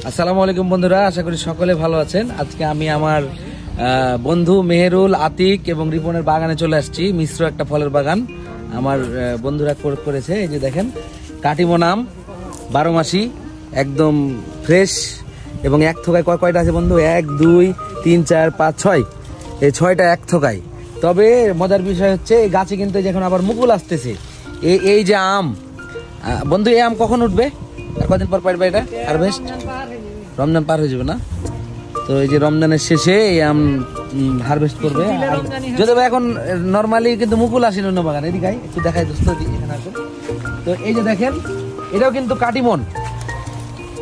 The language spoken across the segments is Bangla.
আসসালামু আলাইকুম বন্ধুরা, আশা করি সকলে ভালো আছেন। আজকে আমি আমার বন্ধু মেহেরুল, আতিক এবং রিপনের বাগানে চলে আসছি। মিশ্র একটা ফলের বাগান আমার বন্ধুরা করেছে। এই যে দেখেন, কাটিমন আম, 12 মাসি, একদম ফ্রেশ এবং এক থোকায় কয়টা আছে বন্ধু? 1 2 3 4 5 6, এই 6টা এক থোকায়। তবে মজার বিষয় হচ্ছে এই গাছে কিন্তু যখন আবার মুকুল আসতেছে, এই যে আম বন্ধু, এই আম কখন উঠবে? আর কদিন পর পারবে এটা হারভেস্ট? রমজান পার হয়ে যাবে না? তো এই যে রমজানের শেষে এই আম হারভেস্ট করবে। যদি এখন নর্মালি কিন্তু মুকুল আসেন অন্য বাগান। এদিকে একটু দেখাই দোস্ত, এখানে আসুন। তো এই যে দেখেন, এটাও কিন্তু কাটিমন।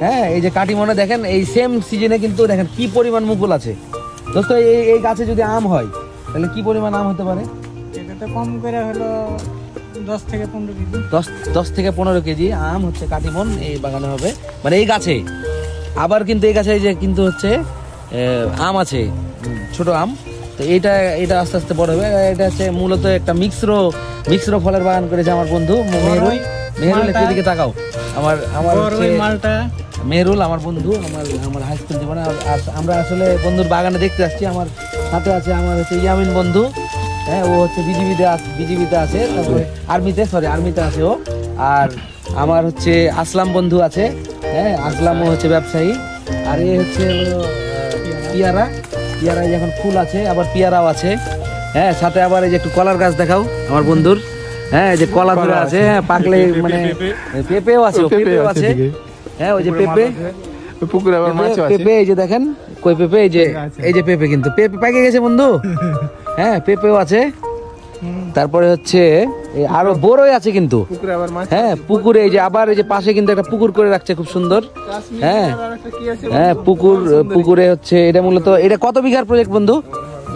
হ্যাঁ, এই যে কাটিমনে দেখেন এই সেম সিজনে কিন্তু দেখেন কি পরিমাণ মুকুল আছে দোস্ত। এই গাছে যদি আম হয় তাহলে কি পরিমাণ আম হতে পারে? এটা তো কম করে হলো 10 থেকে 15 কেজি। 10 থেকে 15 কেজি আম হচ্ছে কাটিমন এই বাগানে হবে, মানে এই গাছে। আবার কিন্তু এই গাছে যে কিন্তু হচ্ছে আম আছে, ছোট আম। তো এটা আস্তে আস্তে বড় হবে। এটা হচ্ছে মূলত একটা মিশ্র ফলের বাগান করেছে আমার বন্ধু মেহেরুল। একটু দিকে তাকাও। আমার মালটা মেহেরুল আমার বন্ধু, আমার হাই স্কুল জীবনে। আমরা আসলে বন্ধুর বাগানে দেখতে আসছি। আমার সাথে আছে আমার হচ্ছে ইয়ামিন বন্ধু। হ্যাঁ, ও হচ্ছে বিজিবিতে আছে, তারপরে আর্মিতে আছে ও। আর আমার হচ্ছে আসলাম বন্ধু আছে। হ্যাঁ, আসলামও হচ্ছে ব্যবসায়ী। আর এ হচ্ছে পিয়ারা যখন ফুল আছে, আবার পিয়ারাও আছে। হ্যাঁ, সাথে আবার এই যে একটু কলার গাছ দেখাও আমার বন্ধুর। হ্যাঁ, এই যে কলা ধরে আছে। হ্যাঁ, পাকলে মানে পেঁপেও আছে। হ্যাঁ, ওই যে পেঁপে, এই যে দেখেন কই পেঁপে, এই যে পেঁপে, কিন্তু পেঁপে পাকে গেছে বন্ধু। হ্যাঁ, পেঁপেও আছে। তারপরে হচ্ছে আরো বড়ই আছে কিন্তু। হ্যাঁ, পুকুরে এই যে আবার এই যে পাশে কিন্তু একটা পুকুর করে রাখছে, খুব সুন্দর। হ্যাঁ, পুকুরে হচ্ছে এটা মূলত এটা কত বিঘার প্রজেক্ট বন্ধু?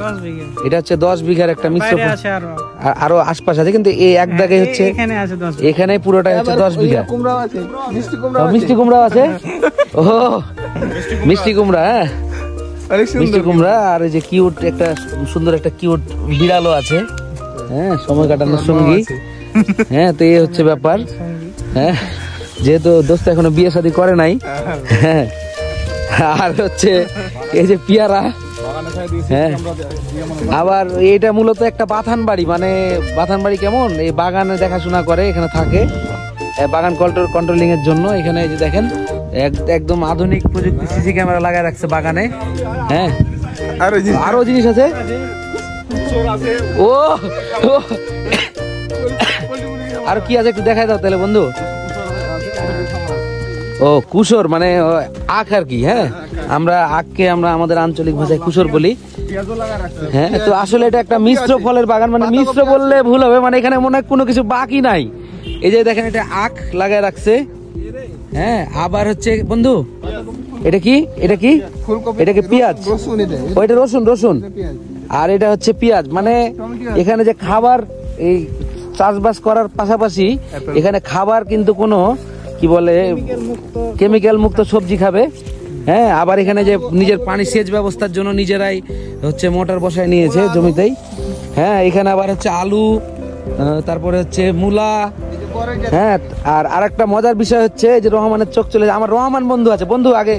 10 বিঘা। এটা হচ্ছে 10 বিঘার একটা মিশ্র। আরো আশপাশ আছে, কিন্তু এই এক দাগে হচ্ছে এখানে পুরোটাই হচ্ছে 10 বিঘা। মিষ্টি কুমড়াও আছে। ও, মিষ্টি কুমড়া। হ্যাঁ, মিষ্টি কুমড়া। আর এই যে কিউট একটা সুন্দর একটা কিউট বিড়ালও আছে। হ্যাঁ, সময় কাটানোর সঙ্গী। হ্যাঁ, তো এই হচ্ছে ব্যাপার। হ্যাঁ, যেহেতু দোস্ত এখনো বিয়ে শাদী করে নাই। হ্যাঁ, আর হচ্ছে এই যে পিয়ারা। হ্যাঁ, আবার এটা মূলত একটা বাথান বাড়ি। মানে বাথান বাড়ি কেমন, এই বাগানে দেখাশোনা করে, এখানে থাকে বাগান কন্ট্রোলিং এর জন্য। এখানে এই যে দেখেন একদম আধুনিক প্রযুক্তি সিসি ক্যামেরা লাগায় রাখছে বাগানে। হ্যাঁ, আরো জিনিস আছে। ও আর কি আছে একটু দেখাই দাও তাহলে বন্ধু। ও, কুশোর মানে আখ আর কি। হ্যাঁ, আমরা আখকে আমাদের আঞ্চলিক ভাষায় কুশোর বলি। হ্যাঁ, তো আসলে এটা একটা মিশ্র ফলের বাগান। মানে মিশ্র বললে ভুল হবে, মানে এখানে মনে হয় কোনো কিছু বাকি নাই। এই যে দেখেন, এটা আখ লাগায় রাখছে। হ্যাঁ, আবার হচ্ছে বন্ধু এটা কি পেঁয়াজ। ওইটা রসুন। আর এটা হচ্ছে পেঁয়াজ। মানে এখানে যে খাবার, এই চাষবাস করার পাশাপাশি এখানে খাবার কিন্তু কোনো কি বলে কেমিক্যাল মুক্ত সবজি খাবে। হ্যাঁ, আবার এখানে যে নিজের পানি সেচ ব্যবস্থার জন্য নিজেরাই হচ্ছে মোটর বসায় নিয়েছে জমিতেই। হ্যাঁ, এখানে আবার হচ্ছে আলু, তারপরে হচ্ছে মূলা। হ্যাঁ, আর আরেকটা মজার বিষয় হচ্ছে যে রহমানের চোখ চলে যায়। আমার রহমান বন্ধু আছে, আগে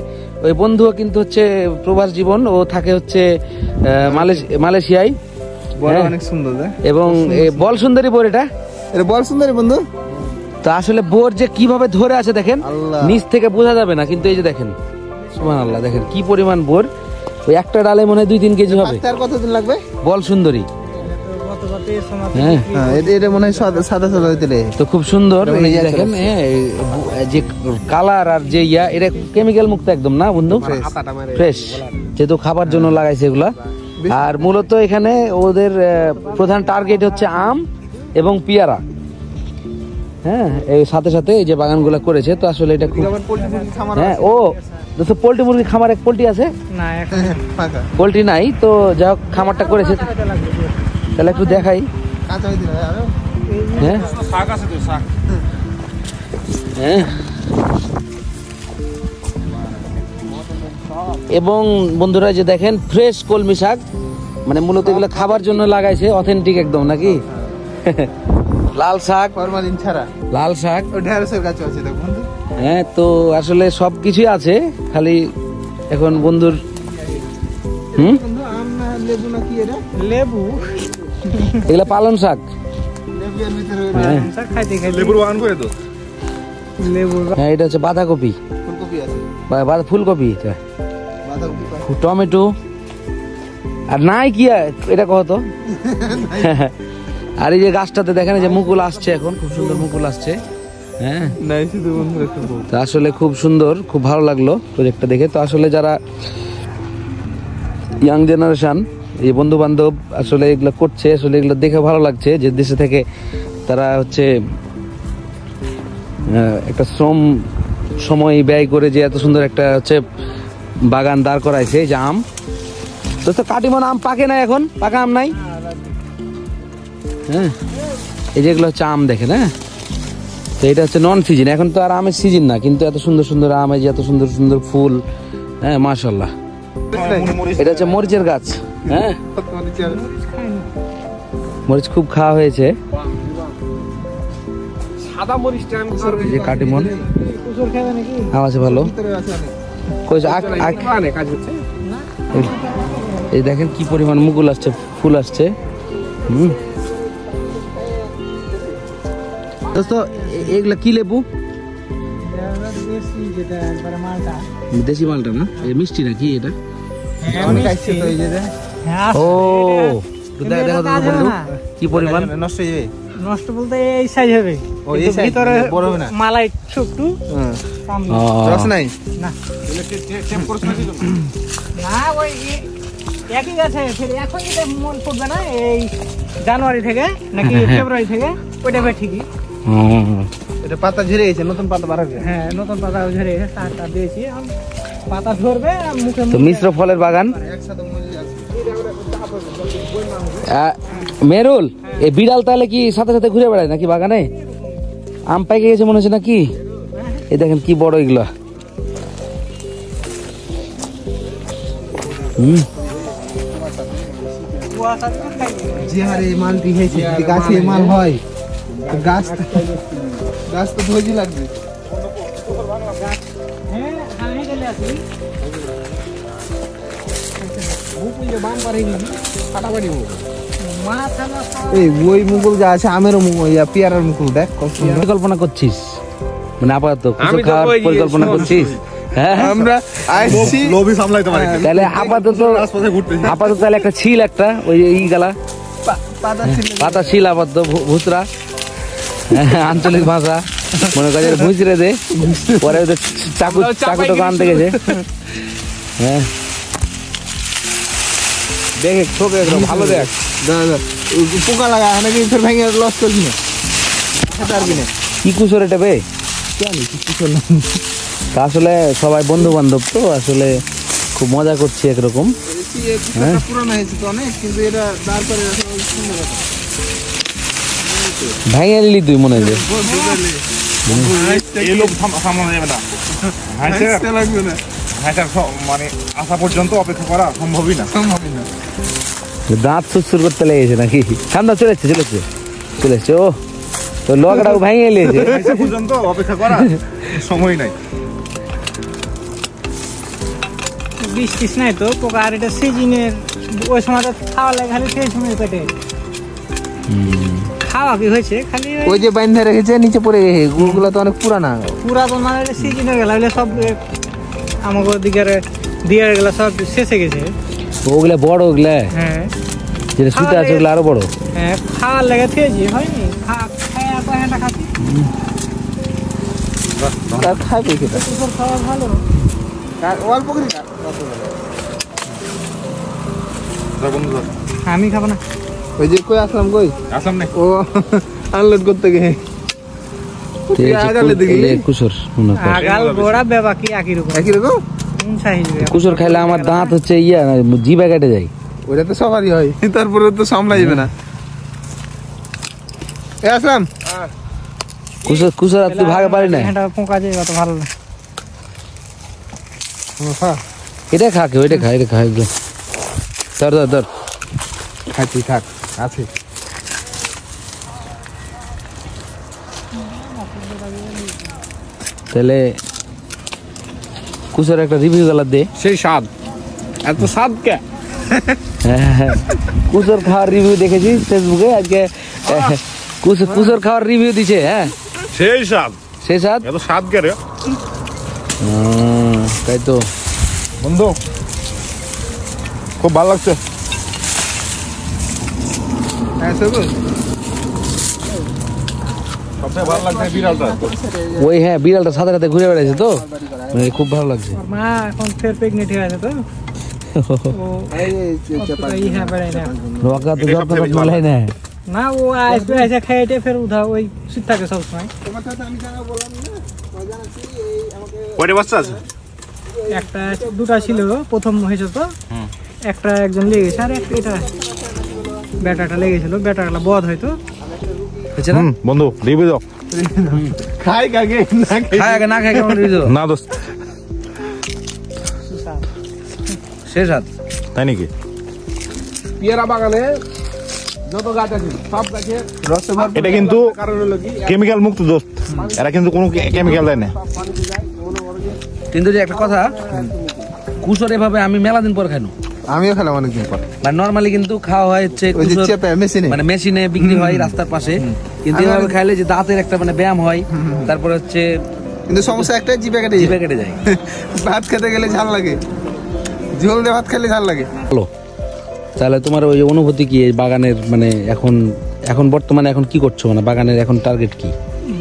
ওই বন্ধুও কিন্তু হচ্ছে প্রবাস জীবন, ও থাকে হচ্ছে মালয়েশিয়ায়। অনেক সুন্দর এবং বল সুন্দরী বোর, এটা বল সুন্দরী বন্ধু। তো আসলে বোর যে কিভাবে ধরে আছে দেখেন, নিচ থেকে বোঝা যাবে না, কিন্তু এই যে দেখেন সুবহানাল্লাহ, দেখেন কি পরিমাণ বোর। ওই একটা ডালে মনে হয় 2-3 কেজি হবে। কতদিন লাগবে বল সুন্দরী? তো খুব সুন্দর দেখেন, যে কালার আর যে এটা কেমিক্যাল মুক্ত একদম না বন্ধু, ফ্রেশ, যেহেতু খাবার জন্য লাগাইছে এগুলা। আর মূলত এখানে ওদের প্রধান টার্গেট হচ্ছে আম এবং পিয়ারা। হ্যাঁ, এই সাথে এই যে বাগানগুলো করেছে। তো আসলে এটা খুব, হ্যাঁ, ও দোস্ত পোল্ট্রি মুরগি খামার এক পোল্ট্রি আছে না? পোল্ট্রি নাই তো, যা হোক খামারটা করেছে। তাহলে একটু দেখাই। হ্যাঁ, এবং বন্ধুরা যে দেখেন ফ্রেশ কলমি শাক, মানে মূলত এগুলো খাবার জন্য লাগাইছে, অথেন্টিক একদম নাকি। লাল শাক, ফরমালিন ছাড়া লাল শাক। ও ঢেঁড়সের গাছ আছে দেখুন। হ্যাঁ, তো আসলে সবকিছুই আছে, খালি এখন বন্ধুর আম না লেবু না কি এটা? লেবু এগুলা পালং শাক। লেবু এর ভিতরে হ্যাঁ খাইতে খাইতে লেবুর বাগান করে তো? লেবু হ্যাঁ, এটা হচ্ছে বাঁধাকপি, ফুলকপি আছে, ফুলকপি, এটা বাঁধাকপি পাই। টমেটো, আর নাই কি এটা কত। আর এই যে গাছটাতে দেখেন যে মুকুল আসছে, এখন খুব সুন্দর মুকুল আসছে। হ্যাঁ, নাই শুধু বন্ধু একটু বল। তো আসলে খুব সুন্দর, খুব ভালো লাগলো প্রজেক্টটা দেখে। তো আসলে যারা ইয়াং জেনারেশন, এই বন্ধু বান্ধব আসলে এগুলো করছে, আসলে এগুলো দেখে ভালো লাগছে যে দেশে থেকে তারা হচ্ছে একটা সময় ব্যয় করে যে এত সুন্দর একটা হচ্ছে বাগান দাঁড় করাইছে। যে আম তো কাটিমন আম পাকে না, এখন পাকা আম নাই। হ্যাঁ, এই যেগুলো হচ্ছে আম দেখেন। হ্যাঁ, তো এটা হচ্ছে নন সিজন, এখন তো আর আমের সিজন না, কিন্তু এত সুন্দর সুন্দর আম, এই যে এত সুন্দর সুন্দর ফুল। হ্যাঁ, মাশাআল্লাহ। এটা হচ্ছে মরিচের গাছ। হ্যাঁ, মরিচ খুব খাওয়া হয়েছে। সাদা মরিচটা আমি এই যে কাটিমন কুসুর খাবে নাকি? আম আছে ভালো। ভিতরে আছে অনেক। কইছে কাজ হচ্ছে। এই দেখেন কি পরিমাণ মুকুল আসছে, ফুল আসছে। দোস্ত, এগুলা কি লেবু? দেশি যেটা একবারে মালটা। দেশি মালটা না, মিষ্টি নাকি এটা? অনেক আসছে তো এই যে দেখ। হ্যাঁ, ও কিন্তু দেখো এটা কাজ হবে বন্ধু না। কি পরিমাণ। নষ্ট হয়ে যাবে। নষ্ট বলতে এই সাইজ হবে, ও, এই কিন্তু size, ভিতরে বড় হবে না। মালাই একটু হ্যাঁ। কম। ও, রস নাই। না টেম্প করছ না দিলো। না, ওই একই আছে। ফের এখন যেটা মন পড়বে না, এই জানুয়ারি থেকে নাকি ফেব্রুয়ারি থেকে, ওইটা ভাই ঠিকই। ও, এটা পাতা ঝরে গেছে, নতুন পাতা বার হবে। হ্যাঁ, নতুন পাতা ঝরে গেছে, সারটা দিয়েছি। পাতা ধরবে আর মুখে তো মিশ্র ফলের বাগান। একসাথে মজে আছে। মেরুল, এই বিড়াল তাহলে কি সাথে সাথে ঘুরে বেড়ায় নাকি বাগানে? আম পাইকে গেছে মনে হচ্ছে নাকি? এই দেখেন কি বড় এগুলা। কুয়াশা দিয়ে খাইবে। যে হারে এই মালটি হয়েছে, যদি গাছে এই মাল হয় তো গাছ তো ধৈর্য লাগবে। হ্যাঁ, আমি চলে আসি। মুকুলে বাম পারে নি, ফাটাফাটি হোক। মাথা না এই ওই মুকুল যা আছে, আমেরও মুকুল, পেয়ারার মুকুল, দেখ কত সুন্দর। পরিকল্পনা করছিস মানে আপাতত কিছু আমি তো খাওয়ার ওই পরিকল্পনা করছিস? হ্যাঁ, আমরা আসছি লোভই সামলাইতে পারি না। তাহলে আপাতত তাহলে একটা ছিল, একটা ওই ই গালা পাতা ছিল। পাতা ছিল আপাতত ভুতরা, আঞ্চলিক ভাষা মনে করে ভুজরে দে, পরে ওদের চাকুটা আনতে গেছে। হ্যাঁ, দেখে ছবি একদম ভালো দেখ। দাদা পোকা লাগা নাকি ফের ভেঙে লস করবি না, খেতে পারবি না। কি কুসর এটা বে? তা আসলে সবাই বন্ধু বান্ধব, তো আসলে খুব মজা করছি একরকম। পুরানো হয়েছে তো অনেক, কিন্তু এটা দাঁড় করে রাখা সুন্দর কথা। ভেঙে নিলি তুই মনে হয় যে। এই লোক সামলানো যাবে না। হাসতে লাগবে না, হাঁটার মানে আসা পর্যন্ত অপেক্ষা করা সম্ভবই না। সম্ভবই না। দাঁত সুরসুর করতে লেগেছে নাকি? ঠান্ডা চলে এসছে। ও তো লগটাও ভেঙে নিয়েছে। আসা পর্যন্ত অপেক্ষা করা সময় নাই। বিষ টিস নাই তো পোকা, আর এটা সিজনের ওই সময় খাওয়া লাগে খালি সেই সময় পেটে খাওয়া কি হয়েছে খালি ওই যে বাইন্ধা রেখেছে নিচে পড়ে গেছে, গুড়গুলো তো অনেক পুরানা। পুরাতন মানে সিজনের গেলা সব আমাকে দিকে দিয়ে গেলা সব শেষে গেছে। ওগুলা বড়, ওগুলা হ্যাঁ যেটা সুতা আছে ওগুলা আরো বড়। হ্যাঁ, খাওয়ার লেগে খেয়েছি হয়নি, খাওয়া পায়টা খাচ্ছি। আর খাবে কেটা? কুকুর খাওয়া ভালো। অল্প করে খা। বন্ধু আমি খাবো না। ওই যে কই আসলাম, কই আসলাম না। ও আনলোড করতে গিয়ে আগালে দেখি কুসর মনে কর। আগাল গোড়া বেবা কি একই রকম একই রকম। সাইজ কুসর খাইলে আমার দাঁত হচ্ছে জিভে কেটে যায়। ওটা তো সবারই হয়, তারপরে তো সামলাই যাবে না। এ আসলাম কুসর আর তুই ভাগে পারি না। এটা পোকা যায় অত ভালো না। এটা খা, কেউ এটা খা একদম। ধর খাচ্ছি, থাক আছে। তাহলে কুচের একটা রিভিউ গেলা দে। সেই স্বাদ, এত স্বাদ কে? হ্যাঁ, কুচের খাওয়ার রিভিউ দেখেছি ফেসবুকে আজকে। কুচের খাওয়ার রিভিউ দিছে। হ্যাঁ, সেই স্বাদ, সেই স্বাদ। এত স্বাদ কে রে তাই তো বন্ধু, খুব ভালো লাগছে। হ্যাঁ সবুজ, সবচেয়ে ভালো লাগছে বিড়ালটা। ওই হ্যাঁ, বিড়ালটা সাথে সাথে ঘুরে বেড়াইছে তো, মানে খুব ভালো লাগছে। ওর মা এখন ফের প্রেগনেন্ট হয়ে আছে তো ও অতটা ই হ্যাঁ বেড়ায় না। রকা তো যত্ন মেলাই না। না ও আসবে এসে খেয়ে ফের উঠা ওই শীত থাকে সবসময়। কয়টা বাচ্চা আছে? একটা দুটা ছিল, প্রথম হয়েছে তো একটা একজন লেগেছে, আর একটা এটা বেটাটা লেগেছিল, বেটাটা বধ হয়তো। হয়েছে না বন্ধু রিভিউ দাও। খাই আগে না খায় আগে না খায় কেমন রিভিউ? না দোস্ত, সেই স্বাদ। তাই নাকি? পেয়ারা বাগানে যত গাছ আছে সব গাছে রসে ভরপুর। এটা কিন্তু কারণ হলো কি, কেমিক্যাল মুক্ত দোস্ত, এরা কিন্তু কোনো কেমিক্যাল দেয় না। কিন্তু যে একটা কথা, কুচর এভাবে আমি মেলা দিন পর খাইনো। আমিও খেলাম অনেকদিন পর। মানে নরমালি কিন্তু খাওয়া হয় হচ্ছে ওই যে কুচর, চেপে মেশিনে, মানে মেশিনে বিক্রি হয় রাস্তার পাশে, কিন্তু এভাবে খাইলে যে দাঁতের একটা মানে ব্যায়াম হয়, তারপরে হচ্ছে কিন্তু সমস্যা একটাই, জিভে কেটে জিভে কেটে যায়। ভাত খেতে গেলে ঝাল লাগে, ঝোল দিয়ে ভাত খেলে ঝাল লাগে। ভালো। তাহলে তোমার ওই অনুভূতি কি এই বাগানের, মানে এখন বর্তমানে এখন কি করছো, মানে বাগানের এখন টার্গেট কি?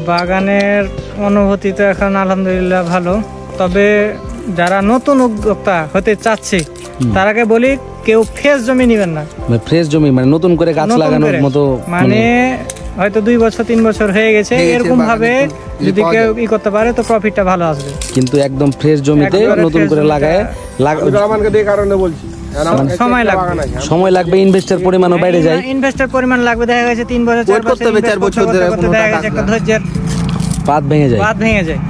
বাগানের অনুভূতি তো এখন আলহামদুলিল্লাহ ভালো, তবে যারা নতুন উদ্যোক্তা হতে চাচ্ছে তারাকে বলি কেউ ফ্রেশ জমি নেবেন না। মানে ফ্রেশ জমি, মানে নতুন করে গাছ নতুন লাগানোর করে। মতো, মানে হয়তো 2 বছর 3 বছর হয়ে গেছে, হয়ে গেছে, এরকম ভাবে বাগানে যদি পাওয়া কেউ যায়। ই করতে পারে তো প্রফিটটা ভালো আসবে। কিন্তু একদম ফ্রেশ জমিতে একবারে নতুন fresh করে জমিতে লাগায় রহমানকে দিয়ে কারণে বলছি, সময় লাগবে, সময় লাগবে, ইনভেস্টের পরিমাণও বেড়ে যায়। ইনভেস্টের পরিমাণ লাগবে, দেখা গেছে 3 বছর 4 Wait করতে বছর হবে, 4 invest বছর করতে ধরে করতে কোনো দেখা টাকা গেছে একটা আসবে না। ধৈর্যের পাত ভেঙে যায়। বাদ ভেঙে যায়।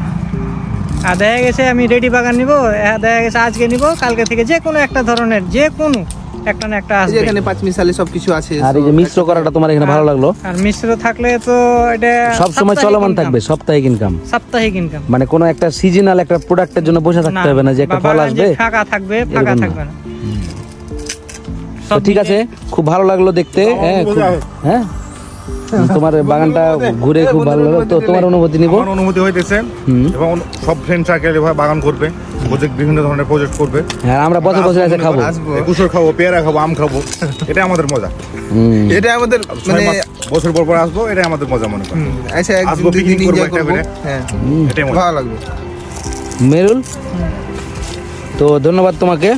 আর দেখা গেছে আমি রেডি বাগান নিব, দেখা গেছে আজকে নিব, কালকে থেকে যে কোনো একটা ধরনের যে কোনো একটা না একটা এই যে আসবে। এখানে পাঁচ মিশালি সবকিছু আছে। আর এই যে মিশ্র করাটা তোমার এখানে ভালো লাগলো, আর মিশ্র থাকলে তো এটা সব সময় চলমান থাকবে, সাপ্তাহিক ইনকাম। সাপ্তাহিক ইনকাম। মানে কোনো একটা সিজনাল একটা প্রোডাক্টের জন্য বসে থাকতে হবে না যে একটা ফল আসবে। ফাঁকা থাকবে, ফাঁকা এরকম না। থাকবে না। তো ঠিক আছে, খুব ভালো লাগলো দেখতে। হ্যাঁ হ্যাঁ, তোমার বাগানটা ঘুরে খুব ভালো লাগলো। তো তোমার অনুভূতি নিব। আমার অনুমতি হইতেছে এবং সব ফ্রেন্ড সার্কেল এভাবে বাগান করবে, প্রজেক্ট বিভিন্ন ধরনের প্রজেক্ট করবে। হ্যাঁ, আমরা বছর বছর এসে খাবো, আসবো। কুসর খাবো, পেয়ারা খাবো, আম খাবো, এটা আমাদের মজা। এটা আমাদের মানে 6 মাস বছর পর পর আসবো, এটাই আমাদের মজা মনে করি। আচ্ছা আসবো, একদিন picnic করবো এনজয় একটা করবো। করে। হ্যাঁ, এটাই মজা। ভালো লাগবে। মেরুল, তো ধন্যবাদ তোমাকে।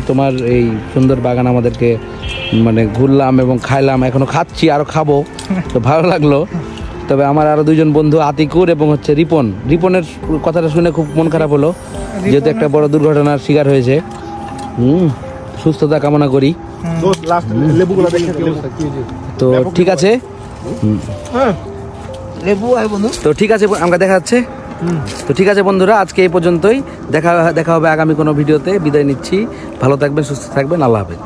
তোমার এই সুন্দর বাগান আমাদেরকে মানে ঘুরলাম এবং খাইলাম, এখনো খাচ্ছি, আরো খাবো, তো ভালো লাগলো। তবে আমার আরো 2জন বন্ধু আতিকুর এবং হচ্ছে রিপনের কথাটা শুনে খুব মন খারাপ হলো, যেহেতু একটা বড় দুর্ঘটনার শিকার হয়েছে। সুস্থতা কামনা করি। দোস্ত লাস্ট লেবুগুলো দেখে তো ঠিক আছে, লেবু আয় বন্ধু। তো ঠিক আছে, আমরা দেখা যাচ্ছে। তো ঠিক আছে বন্ধুরা, আজকে এই পর্যন্তই। দেখা হবে আগামী কোনো ভিডিওতে। বিদায় নিচ্ছি, ভালো থাকবেন, সুস্থ থাকবেন, আল্লাহ হাফেজ।